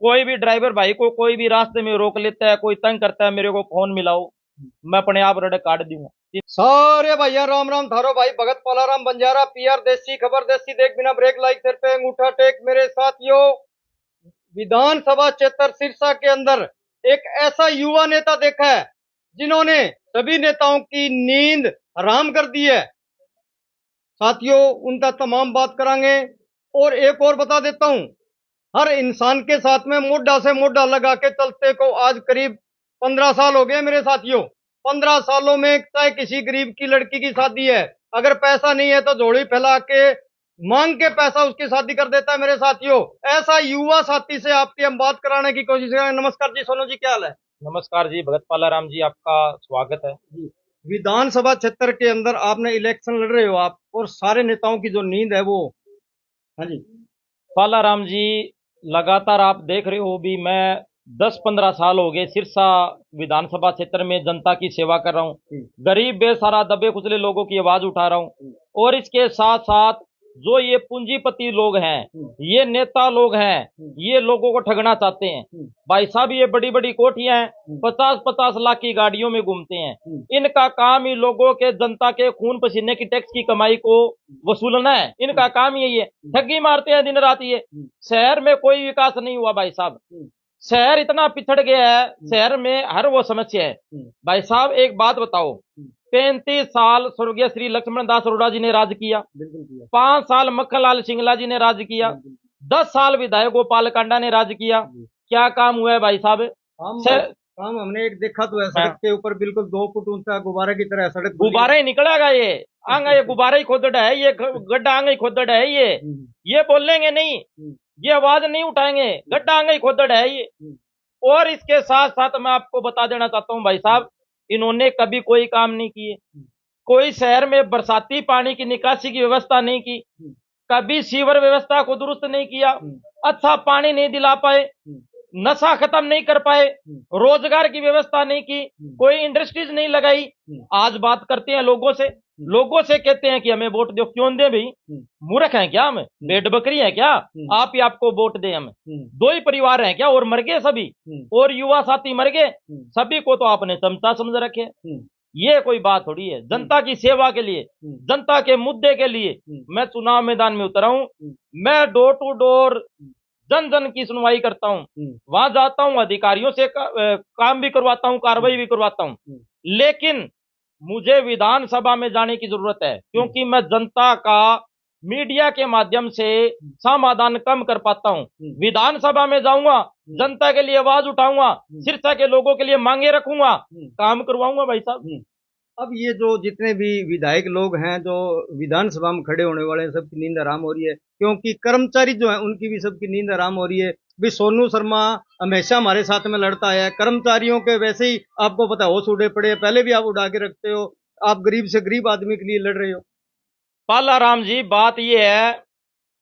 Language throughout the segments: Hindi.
कोई भी ड्राइवर भाई को कोई भी रास्ते में रोक लेता है, कोई तंग करता है, मेरे को फोन मिलाओ, मैं अपने आप रड़क काट दूंगा। सारे भैया राम राम थारो भाई भगत पालाराम बंजारा पीआर देसी खबर देसी देख बिना ब्रेक लाइक सिर पे अंगूठा टेक मेरे साथियों। विधानसभा क्षेत्र सिरसा के अंदर एक ऐसा युवा नेता देखा है जिन्होंने सभी नेताओं की नींद हराम कर दी है। साथियों उनका तमाम बात करांगे। और एक और बता देता हूं, हर इंसान के साथ में मोढा से मोढा लगा के चलते को आज करीब 15 साल हो गए मेरे साथियों। 15 सालों में चाहे किसी गरीब की लड़की की शादी है, अगर पैसा नहीं है तो झोली फैला के मांग के पैसा उसकी शादी कर देता है मेरे साथियों। ऐसा युवा साथी से आपकी हम बात कराने की कोशिश करेंगे। नमस्कार जी सोनू जी, क्या हाल है? नमस्कार जी भगत पालाराम जी, आपका स्वागत है जी। विधानसभा क्षेत्र के अंदर आपने इलेक्शन लड़ रहे हो आप, और सारे नेताओं की जो नींद है वो। हाँ जी। पालाराम जी। लगातार आप देख रहे हो भी, मैं 10-15 साल हो गए सिरसा विधानसभा क्षेत्र में जनता की सेवा कर रहा हूँ। गरीब बेसहारा दबे कुचले लोगों की आवाज उठा रहा हूँ। और इसके साथ साथ जो ये पूंजीपति लोग हैं, ये नेता लोग हैं, ये लोगों को ठगना चाहते हैं। भाई साहब, ये बड़ी बड़ी कोठियां हैं, 50-50 लाख की गाड़ियों में घूमते हैं। इनका काम ही लोगों के, जनता के खून पसीने की टैक्स की कमाई को वसूलना है। इनका काम यही है, ठगी मारते हैं दिन रात ये। शहर में कोई विकास नहीं हुआ भाई साहब। शहर इतना पिछड़ गया है, शहर में हर वो समस्या है। भाई साहब एक बात बताओ, 35 साल स्वर्गीय श्री लक्ष्मण दास अरोड़ा जी ने राज किया, 5 साल मक्खनलाल सिंगला जी ने राज किया, 10 साल विधायक गोपाल कांडा ने राज किया। क्या काम हुआ है भाई साहब? हम सर, हम हमने एक देखा तो है, हाँ, सड़क के ऊपर बिल्कुल 2 फुट ऊंचा गुब्बारे की तरह सड़क बनी है। गुब्बारा ही निकलेगा ये। आंगा ये गुब्बारा ही खोदड़ा है, ये गड्ढा आंगा ही खोदड़ा है ये बोलेंगे नहीं, ये आवाज नहीं उठाएंगे, गड्ढा आंगा ही खोदड़ा है ये। और इसके साथ साथ मैं आपको बता देना चाहता हूं भाई साहब, इन्होंने कभी कोई काम नहीं किए। कोई शहर में बरसाती पानी की निकासी की व्यवस्था नहीं की, कभी सीवर व्यवस्था को दुरुस्त नहीं किया, अच्छा पानी नहीं दिला पाए, नशा खत्म नहीं कर पाए, रोजगार की व्यवस्था नहीं की, कोई इंडस्ट्रीज नहीं लगाई। आज बात करते हैं लोगों से कहते हैं कि हमें वोट दो। क्यों दे भाई? मूर्ख हैं क्या हम? भेड़ बकरी हैं क्या? आप ही आपको वोट दे हम? दो ही परिवार हैं क्या और मर गए सभी? और युवा साथी मर गए, सभी को तो आपने चमचा समझ रखे। ये कोई बात थोड़ी है। जनता की सेवा के लिए, जनता के मुद्दे के लिए मैं चुनाव मैदान में उतरा हूं। मैं डोर टू डोर जन जन की सुनवाई करता हूं, वहां जाता हूं, अधिकारियों से काम भी करवाता हूं, कार्रवाई भी करवाता हूं। लेकिन मुझे विधानसभा में जाने की जरूरत है, क्योंकि मैं जनता का मीडिया के माध्यम से समाधान कम कर पाता हूं। विधानसभा में जाऊंगा, जनता के लिए आवाज उठाऊंगा, सिरसा के लोगों के लिए मांगे रखूंगा, काम करवाऊंगा भाई साहब। अब ये जो जितने भी विधायक लोग हैं जो विधानसभा में खड़े होने वाले हैं, सबकी नींद हराम हो रही है, क्योंकि कर्मचारी जो है उनकी भी सबकी नींद हराम हो रही है। भी सोनू शर्मा हमेशा हमारे साथ में लड़ता है, कर्मचारियों के वैसे ही आपको पता है होश उड़े पड़े हैं, पहले भी आप उड़ा के रखते हो। आप गरीब से गरीब आदमी के लिए लड़ रहे हो। पालाराम जी, बात यह है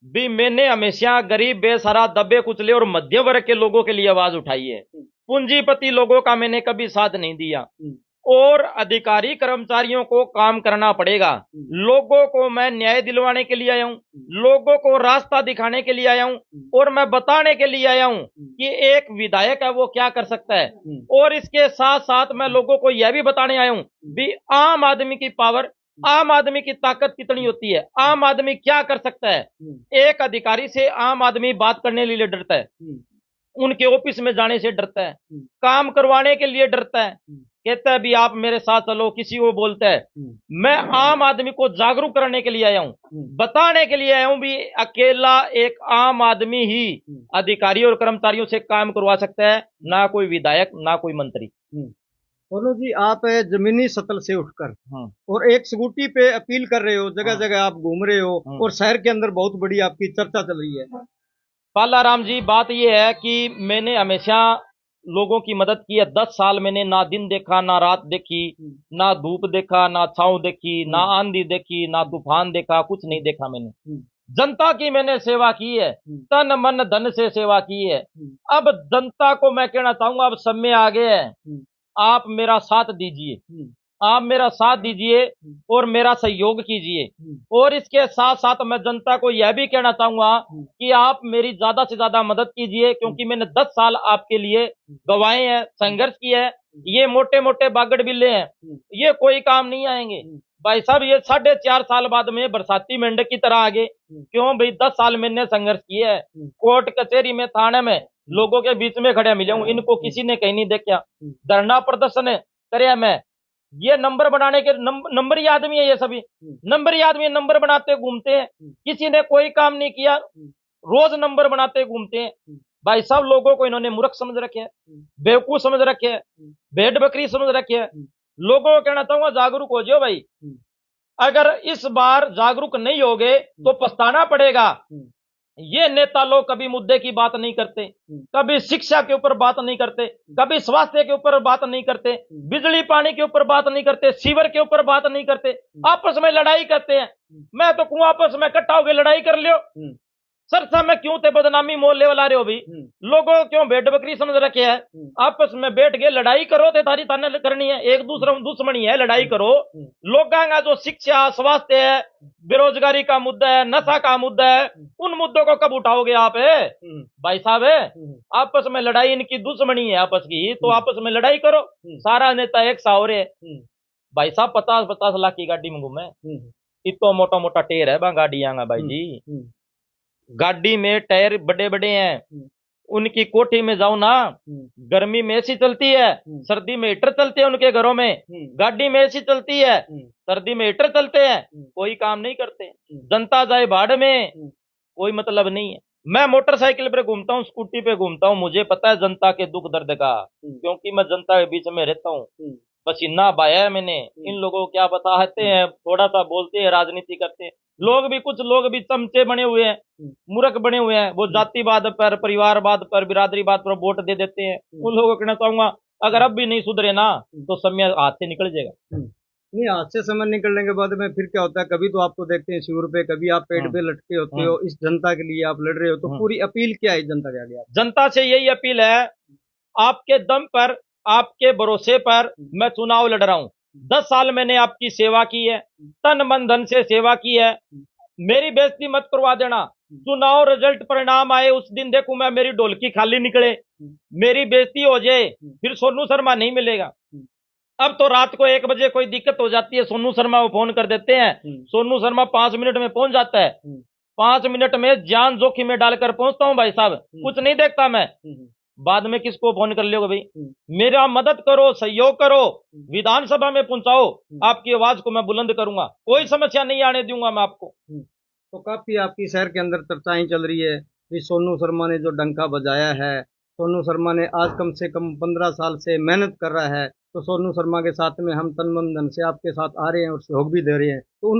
भी, मैंने हमेशा गरीब बेसहारा दबे कुचले और मध्य वर्ग के लोगों के लिए आवाज उठाई है। पूंजीपति लोगों का मैंने कभी साथ नहीं दिया। और अधिकारी कर्मचारियों को काम करना पड़ेगा। लोगों को मैं न्याय दिलवाने के लिए आया हूं, लोगों को रास्ता दिखाने के लिए आया हूं, और मैं बताने के लिए आया हूं कि एक विधायक है वो क्या कर सकता है। और इसके साथ साथ मैं लोगों को यह भी बताने आया हूं भी, आम आदमी की पावर, आम आदमी की ताकत कितनी होती है, आम आदमी क्या कर सकता है। एक अधिकारी से आम आदमी बात करने के लिए डरता है, उनके ऑफिस में जाने से डरता है, काम करवाने के लिए डरता है, कहता है भी आप मेरे साथ चलो, किसी को बोलता है। मैं आम आदमी को जागरूक करने के लिए आया हूं, बताने के लिए आया हूं भी अकेला एक आम आदमी ही अधिकारियों और कर्मचारियों से काम करवा सकता है, ना कोई विधायक, ना कोई मंत्री। सोनू जी, आप जमीनी सतह से उठकर और एक स्कूटी पे अपील कर रहे हो, जगह जगह आप घूम रहे हो, और शहर के अंदर बहुत बड़ी आपकी चर्चा चल रही है। पालाराम जी, बात यह है कि मैंने हमेशा लोगों की मदद की है। 10 साल मैंने ना दिन देखा, ना रात देखी, ना धूप देखा, ना छांव देखी, ना आंधी देखी, ना तूफान देखा, कुछ नहीं देखा मैंने। जनता की मैंने सेवा की है, तन मन धन से सेवा की है। अब जनता को मैं कहना चाहूंगा, अब समय आ गया है, आप मेरा साथ दीजिए। आप मेरा साथ दीजिए और मेरा सहयोग कीजिए। और इसके साथ साथ मैं जनता को यह भी कहना चाहूंगा कि आप मेरी ज्यादा से ज्यादा मदद कीजिए, क्योंकि मैंने 10 साल आपके लिए गवाए हैं, संघर्ष किया है। ये मोटे मोटे बागड़ बिल्ले हैं, ये कोई काम नहीं आएंगे भाई साहब। ये 4.5 साल बाद में बरसाती मेंढक की तरह आगे। क्यों भाई? 10 साल मैंने संघर्ष किया है, कोर्ट कचहरी में, थाने में, लोगों के बीच में खड़े मिले हूं। इनको किसी ने कहीं नहीं देखा, धरना प्रदर्शन करे। मैं ये नंबर बनाने के नंबरी आदमी है, ये सभी नंबरी आदमी नंबर बनाते घूमते हैं। किसी ने कोई काम नहीं किया, रोज नंबर बनाते घूमते हैं। भाई साहब, लोगों को इन्होंने मूर्ख समझ रखे है, बेवकूफ समझ रखे है, भेड़ बकरी समझ रखे है। लोगों को कहना चाहूंगा, जागरूक हो जाओ भाई। अगर इस बार जागरूक नहीं होगे तो पछताना पड़ेगा। ये नेता लोग कभी मुद्दे की बात नहीं करते, कभी शिक्षा के ऊपर बात नहीं करते, कभी स्वास्थ्य के ऊपर बात नहीं करते, बिजली पानी के ऊपर बात नहीं करते, सीवर के ऊपर बात नहीं करते, आपस में लड़ाई करते हैं। मैं तो कहूं, आपस में इकट्ठा होकर लड़ाई कर लियो। सरसा में क्यों ते बदनामी मोल लेवल आ रहे हो भी? लोगों क्यों भेड़ बकरी समझ रखे है? आपस में बैठ के लड़ाई करो, ते थारी थाने करनी है, एक दूसरे में दुश्मनी है, लड़ाई करो। लोगों का जो शिक्षा, स्वास्थ्य है, बेरोजगारी का मुद्दा है, नशा का मुद्दा है, उन मुद्दों को कब उठाओगे आप? भाई साहब, आपस में लड़ाई, इनकी दुश्मनी है आपस की, तो आपस में लड़ाई करो। सारा नेता एक सा हो रहे। भाई साहब, 50-50 लाख की गाड़ी में घूमे, इतो मोटा मोटा टेर है गाड़ी आंगा भाई जी। गाड़ी में टायर बड़े बड़े हैं, उनकी कोठी में जाओ ना, गर्मी में एसी चलती है, सर्दी में हीटर चलते हैं उनके घरों में। गाड़ी में एसी चलती है, सर्दी में हीटर चलते हैं, कोई काम नहीं करते। जनता जाए भाड़ में, कोई मतलब नहीं है। मैं मोटरसाइकिल पे घूमता हूँ, स्कूटी पे घूमता हूँ, मुझे पता है जनता के दुख दर्द का, क्योंकि मैं जनता के बीच में रहता हूँ। पसीना बहाया है मैंने। इन लोगों को क्या बताते हैं, थोड़ा सा बोलते हैं, राजनीति करते हैं। कुछ लोग भी चमचे बने हुए हैं, मूर्ख बने हुए हैं, वो जातिवाद पर, परिवारवाद पर, बिरादरीवाद पर वोट दे देते हैं। उन लोगों को कहना चाहूंगा, अगर अब भी नहीं सुधरे ना तो समय हाथ से निकल जाएगा। नहीं, हाथ से समय निकलने के बाद में फिर क्या होता है, कभी तो आपको देखते हैं शिविर पे, कभी आप पेड़ पे लटके होते हो, इस जनता के लिए आप लड़ रहे हो, तो पूरी अपील क्या है जनता के आगे? जनता से यही अपील है, आपके दम पर, आपके भरोसे पर मैं चुनाव लड़ रहा हूं। 10 साल मैंने आपकी सेवा की है, तन मन धन से सेवा की है। मेरी बेइज्जती मत करवा देना। चुनाव रिजल्ट परिणाम आए उस दिन देखूं मैं, मेरी ढोलकी खाली निकले, मेरी बेइज्जती हो जाए, फिर सोनू शर्मा नहीं मिलेगा। अब तो रात को 1 बजे कोई दिक्कत हो जाती है, सोनू शर्मा को फोन कर देते हैं, सोनू शर्मा 5 मिनट में पहुंच जाता है। 5 मिनट में जान जोखिम में डालकर पहुंचता हूं भाई साहब, कुछ नहीं देखता मैं। बाद में किसको फोन कर लियोगे भाई? मेरा मदद करो, सहयोग करो, विधानसभा में पहुंचाओ, आपकी आवाज को मैं बुलंद करूंगा, कोई समस्या नहीं आने दूंगा मैं आपको। तो काफी आपकी शहर के अंदर चर्चाएं चल रही है कि सोनू शर्मा ने जो डंका बजाया है, सोनू शर्मा ने आज कम से कम 15 साल से मेहनत कर रहा है, तो सोनू शर्मा के साथ में हम तन मन धन से आपके साथ आ रहे हैं और सहयोग भी दे रहे हैं। तो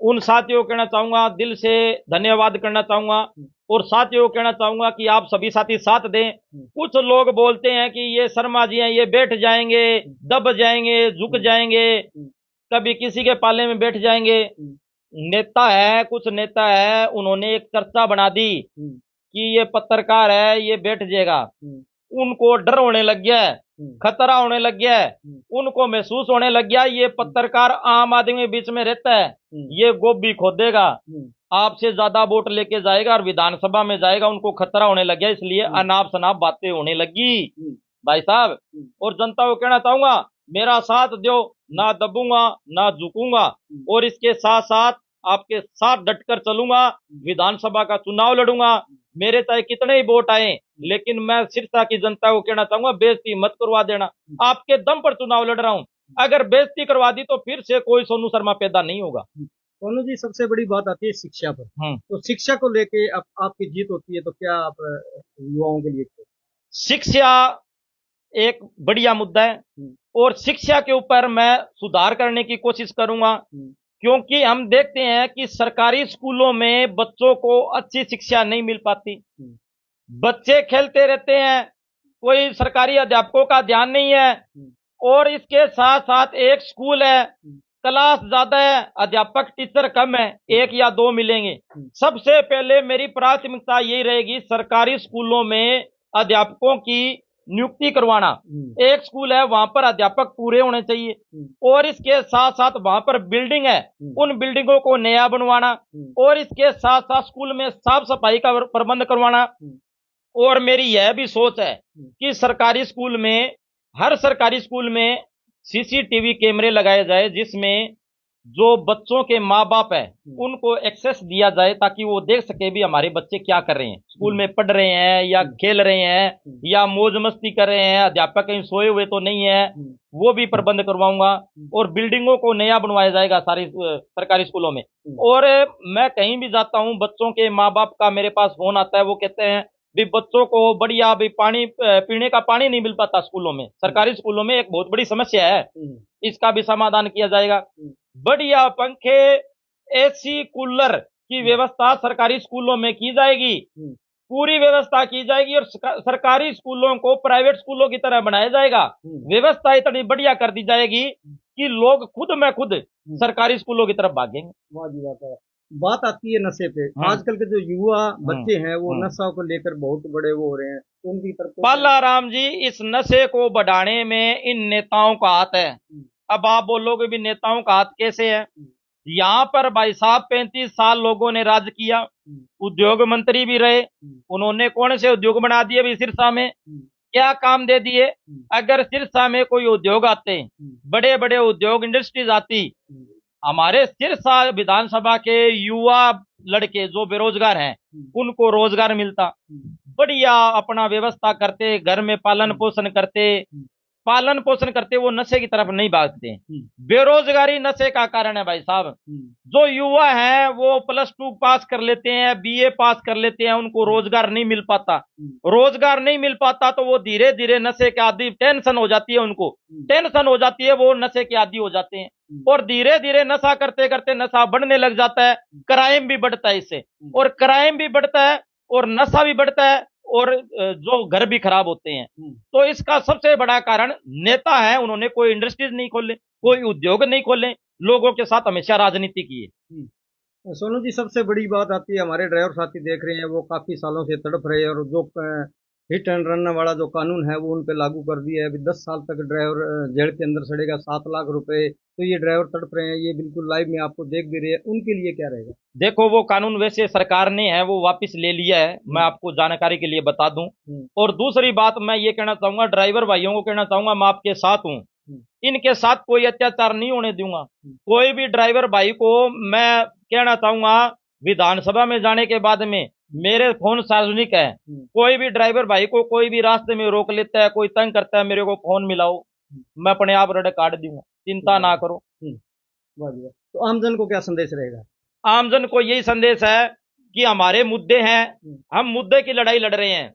उन साथियों को कहना चाहूंगा, दिल से धन्यवाद करना चाहूंगा, और साथियों को कहना चाहूंगा कि आप सभी साथी साथ दें। कुछ लोग बोलते हैं कि ये शर्मा जी हैं, ये बैठ जाएंगे, दब जाएंगे, झुक जाएंगे, कभी किसी के पाले में बैठ जाएंगे। नेता है, कुछ नेता है, उन्होंने एक चर्चा बना दी कि ये पत्रकार है, ये बैठ जाएगा। उनको डर होने लग गया है, खतरा होने लग गया है, उनको महसूस होने लग गया ये पत्रकार आम आदमी के बीच में रहता है, ये गोभी खोदेगा, आपसे ज्यादा वोट लेके जाएगा और विधानसभा में जाएगा। उनको खतरा होने लग गया, इसलिए अनाप शनाप बातें होने लगी भाई साहब। और जनता को कहना चाहूंगा, मेरा साथ दो, ना दबूंगा ना झुकूंगा, और इसके साथ साथ आपके साथ डटकर चलूंगा। विधानसभा का चुनाव लड़ूंगा, मेरे चाहे कितने ही वोट आए, लेकिन मैं सिरसा की जनता को कहना चाहूंगा, बेइज्जती मत करवा देना। आपके दम पर चुनाव लड़ रहा हूं, अगर बेइज्जती करवा दी तो फिर से कोई सोनू शर्मा पैदा नहीं होगा। सोनू जी, सबसे बड़ी बात आती है शिक्षा पर। तो शिक्षा को लेके आपकी जीत होती है, तो क्या आप युवाओं के लिए? शिक्षा एक बढ़िया मुद्दा है, और शिक्षा के ऊपर मैं सुधार करने की कोशिश करूंगा, क्योंकि हम देखते हैं कि सरकारी स्कूलों में बच्चों को अच्छी शिक्षा नहीं मिल पाती। बच्चे खेलते रहते हैं, कोई सरकारी अध्यापकों का ध्यान नहीं है, और इसके साथ साथ एक स्कूल है, क्लास ज्यादा है, अध्यापक टीचर कम है, 1 या 2 मिलेंगे। सबसे पहले मेरी प्राथमिकता यही रहेगी, सरकारी स्कूलों में अध्यापकों की नियुक्ति करवाना। एक स्कूल है वहां पर अध्यापक पूरे होने चाहिए, और इसके साथ साथ वहां पर बिल्डिंग है, उन बिल्डिंगों को नया बनवाना, और इसके साथ साथ स्कूल में साफ सफाई का प्रबंध करवाना। और मेरी यह भी सोच है कि सरकारी स्कूल में, हर सरकारी स्कूल में सीसीटीवी कैमरे लगाए जाए, जिसमें जो बच्चों के माँ बाप है उनको एक्सेस दिया जाए, ताकि वो देख सके भी हमारे बच्चे क्या कर रहे हैं, स्कूल में पढ़ रहे हैं या खेल रहे हैं या मौज मस्ती कर रहे हैं, अध्यापक कहीं सोए हुए तो नहीं है, वो भी प्रबंध करवाऊंगा। और बिल्डिंगों को नया बनवाया जाएगा सारी सरकारी स्कूलों में। और मैं कहीं भी जाता हूँ, बच्चों के माँ बाप का मेरे पास फोन आता है, वो कहते हैं भी बच्चों को बढ़िया भी पानी, पीने का पानी नहीं मिल पाता स्कूलों में, सरकारी स्कूलों में एक बहुत बड़ी समस्या है, इसका भी समाधान किया जाएगा। बढ़िया पंखे, एसी, कूलर की व्यवस्था सरकारी स्कूलों में की जाएगी, पूरी व्यवस्था की जाएगी, और सरकारी स्कूलों को प्राइवेट स्कूलों की तरह बनाया जाएगा। व्यवस्था इतनी बढ़िया कर दी जाएगी कि लोग खुद में खुद सरकारी स्कूलों की तरफ भागेंगे। वाह जी वाह। बात आती है नशे पे, आजकल के जो युवा बच्चे हैं वो नशा को लेकर बहुत बड़े वो हो रहे हैं, उनकी तरफ बालाराम जी, इस नशे को बढ़ाने में इन नेताओं का हाथ है। अब आप बोलोगे भी नेताओं का हाथ कैसे है? यहाँ पर भाई साहब 35 साल लोगों ने राज किया, उद्योग मंत्री भी रहे, उन्होंने कौन से उद्योग बना दिए भी सिरसा में, क्या काम दे दिए? अगर सिरसा में कोई उद्योग आते, बड़े बड़े उद्योग इंडस्ट्रीज आती, हमारे सिरसा विधानसभा के युवा लड़के जो बेरोजगार हैं उनको रोजगार मिलता, बढ़िया अपना व्यवस्था करते, घर में पालन पोषण करते, वो नशे की तरफ नहीं भागते। बेरोजगारी नशे का कारण है भाई साहब। जो युवा हैं वो +2 पास कर लेते हैं, BA पास कर लेते हैं, उनको रोजगार नहीं मिल पाता, तो वो धीरे धीरे नशे के आदी, टेंशन हो जाती है उनको, वो नशे के आदी हो जाते हैं, और धीरे धीरे नशा करते करते नशा बढ़ने लग जाता है, क्राइम भी बढ़ता है इससे, और क्राइम भी बढ़ता है और नशा भी बढ़ता है, और जो घर भी खराब होते हैं। तो इसका सबसे बड़ा कारण नेता है, उन्होंने कोई इंडस्ट्रीज नहीं खोले, कोई उद्योग नहीं खोले, लोगों के साथ हमेशा राजनीति की है। सोनू जी, सबसे बड़ी बात आती है, हमारे ड्राइवर साथी देख रहे हैं वो काफी सालों से तड़प रहे हैं, और जो हिट एंड रन वाला जो कानून है वो उन पे लागू कर दिया है। अभी 10 साल तक ड्राइवर जेल के अंदर सड़ेगा, 7 लाख रुपए, तो ये ड्राइवर तड़प रहे हैं, ये बिल्कुल लाइव में आपको देख भी रहे हैं, उनके लिए क्या रहेगा? देखो, वो कानून वैसे सरकार ने है वो वापस ले लिया है, मैं आपको जानकारी के लिए बता दूं। और दूसरी बात मैं ये कहना चाहूंगा, ड्राइवर भाइयों को कहना चाहूंगा, मैं आपके साथ हूं, इनके साथ कोई अत्याचार नहीं होने दूंगा। कोई भी ड्राइवर भाई को मैं कहना चाहूंगा, विधानसभा में जाने के बाद में मेरे फोन सार्वजनिक है, कोई भी ड्राइवर भाई को कोई भी रास्ते में रोक लेता है, कोई तंग करता है, मेरे को फोन मिलाओ, मैं अपने आप रेड काट दूंगा, चिंता ना करो। तो आमजन को क्या संदेश रहेगा? आमजन को यही संदेश है कि हमारे मुद्दे हैं, हम मुद्दे की लड़ाई लड़ रहे हैं,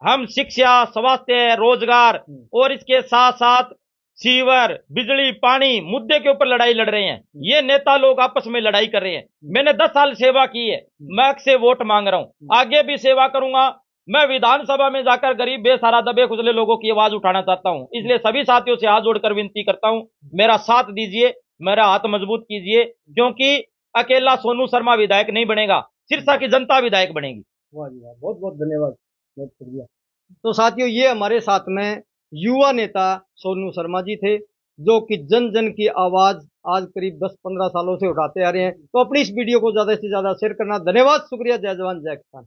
हम शिक्षा, स्वास्थ्य, रोजगार और इसके साथ साथ सीवर, बिजली, पानी मुद्दे के ऊपर लड़ाई लड़ रहे हैं। ये नेता लोग आपस में लड़ाई कर रहे हैं। मैंने 10 साल सेवा की है, मैं से वोट मांग रहा हूं, आगे भी सेवा करूंगा। मैं विधानसभा में जाकर गरीब, बेसहारा, दबे कुचले लोगों की आवाज उठाना चाहता हूं। इसलिए सभी साथियों से हाथ जोड़कर विनती करता हूं, मेरा साथ दीजिए, मेरा हाथ मजबूत कीजिए, क्योंकि अकेला सोनू शर्मा विधायक नहीं बनेगा, सिरसा की जनता विधायक बनेगी। वाह जी वाह, बहुत बहुत धन्यवाद, बहुत शुक्रिया। तो साथियों, ये हमारे साथ में युवा नेता सोनू शर्मा जी थे, जो कि जन जन की आवाज आज करीब 10-15 सालों से उठाते आ रहे हैं। तो अपनी इस वीडियो को ज्यादा से ज्यादा शेयर करना। धन्यवाद, शुक्रिया, जय जवान जय किसान।